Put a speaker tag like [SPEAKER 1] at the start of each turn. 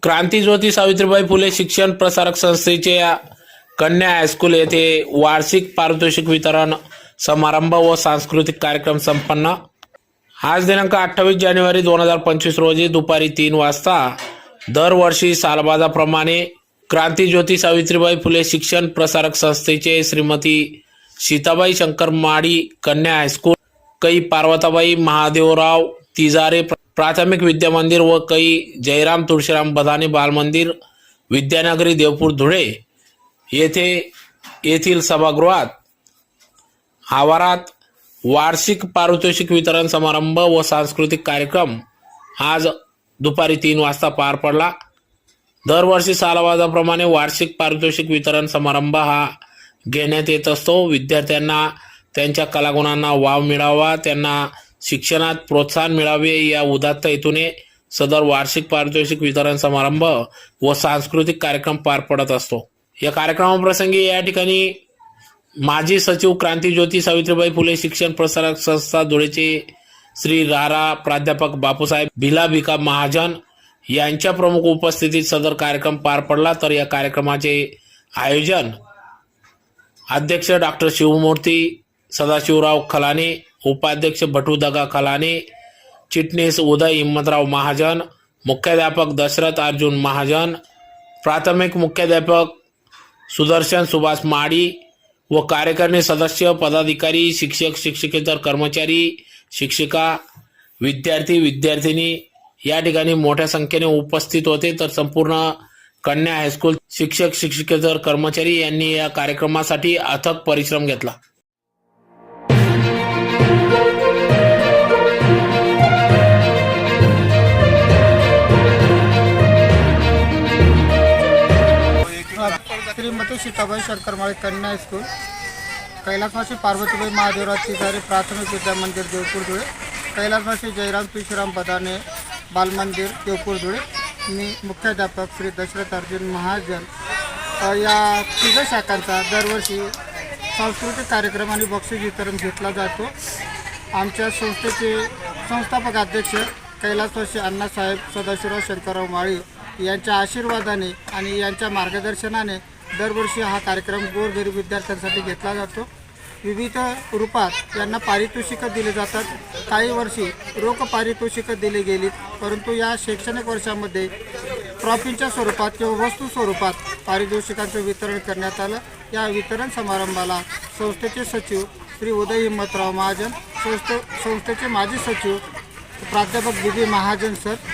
[SPEAKER 1] क्रांतीज्योती सावित्रीबाई फुले शिक्षण प्रसारक संस्थेच्या कन्या हायस्कूल येथे वार्षिक पारितोषिक वितरण समारंभ व सांस्कृतिक कार्यक्रम संपन्न। आज दिनांक 28 जानेवारी 2025 रोजी दुपारी 3 वाजता दरवर्षी सालबाजाप्रमाणे क्रांतीज्योती सावित्रीबाई फुले शिक्षण प्रसारक संस्थेचे श्रीमती सीताबाई शंकर माडी कन्या हायस्कूल, कै पार्वताबाई महादेवराव तिजारे प्राथमिक विद्या मंदिर व कै जयराम तुळशीराम बधाने बाल मंदिर विद्यानगरी देवपूर धुळे येथील सभागृहात आवारात वार्षिक पारितोषिक वितरण समारंभ व सांस्कृतिक कार्यक्रम आज दुपारी 3 वाजता पार पडला। दरवर्षी सालाबाजाप्रमाणे वार्षिक पारितोषिक वितरण समारंभ हा घेण्यात येत असतो। विद्यार्थ्यांना त्यांच्या कलागुणांना वाव मिळावा, त्यांना शिक्षणात प्रोत्साहन मिळावे या उदात्त हेतूने सदर वार्षिक पारितोषिक वितरण समारंभ व सांस्कृतिक कार्यक्रम पार पडत असतो। या कार्यक्रमाप्रसंगी या ठिकाणी माजी सचिव क्रांतीज्योती सावित्रीबाई फुले शिक्षण प्रसारक संस्था धुळेचे श्री रारा प्राध्यापक बापूसाहेब भिका महाजन यांच्या प्रमुख उपस्थितीत सदर कार्यक्रम पार पडला। तर या कार्यक्रमाचे आयोजन अध्यक्ष डॉक्टर शिवमूर्ती सदाशिवराव खलाने, उपाध्यक्ष भटूदगा खलाने, चिटणीस उदय हिम्मतराव महाजन, मुख्याध्यापक दशरथ अर्जुन महाजन, प्राथमिक मुख्याध्यापक सुदर्शन सुभाष माडी व कार्यकारिणी सदस्य, पदाधिकारी, शिक्षक, शिक्षकेतर कर्मचारी, शिक्षिका, विद्यार्थी विद्यार्थिनी या ठिकाणी मोठ्या संख्येने उपस्थित होते। तर संपूर्ण कन्या हायस्कूल शिक्षक शिक्षकेतर कर्मचारी यांनी या कार्यक्रमासाठी अथक परिश्रम घेतला।
[SPEAKER 2] श्रीमती सीताबाई शंकर माडी कन्या हायस्कूल, कैलासवासी पार्वतीबाई महादेवराव तिजारे प्राथमिक विद्या मंदिर देवपूर धुळे, कैलासवासी जयराम तुळशीराम बधाने बाल मंदिर देवपूर धुळे। मी मुख्याध्यापक श्री दशरथ अर्जुन महाजन या तिघ शाखांचा दरवर्षी सांस्कृतिक कार्यक्रम आणि बक्षीस वितरण घेतला जातो। आमच्या संस्थेचे संस्थापक अध्यक्ष कैलासवासी अण्णासाहेब सदाशिवराव शंकरराव माळी यांच्या आशीर्वादाने आणि यांच्या मार्गदर्शनाने दरवर्षी हा कार्यक्रम गोरगरीब विद्यार्थ्यांसाठी घेतला जातो। विविध रूपात यांना पारितोषिकं दिले जातात। काही वर्षी रोख पारितोषिकं दिली गेलीत, परंतु या शैक्षणिक वर्षामध्ये ट्रॉफीच्या स्वरूपात किंवा वस्तू स्वरूपात पारितोषिकांचं वितरण करण्यात आलं। या वितरण समारंभाला संस्थेचे सचिव श्री उदय हिम्मतराव महाजन, संस्थेचे माजी सचिव प्राध्यापक महाजन सर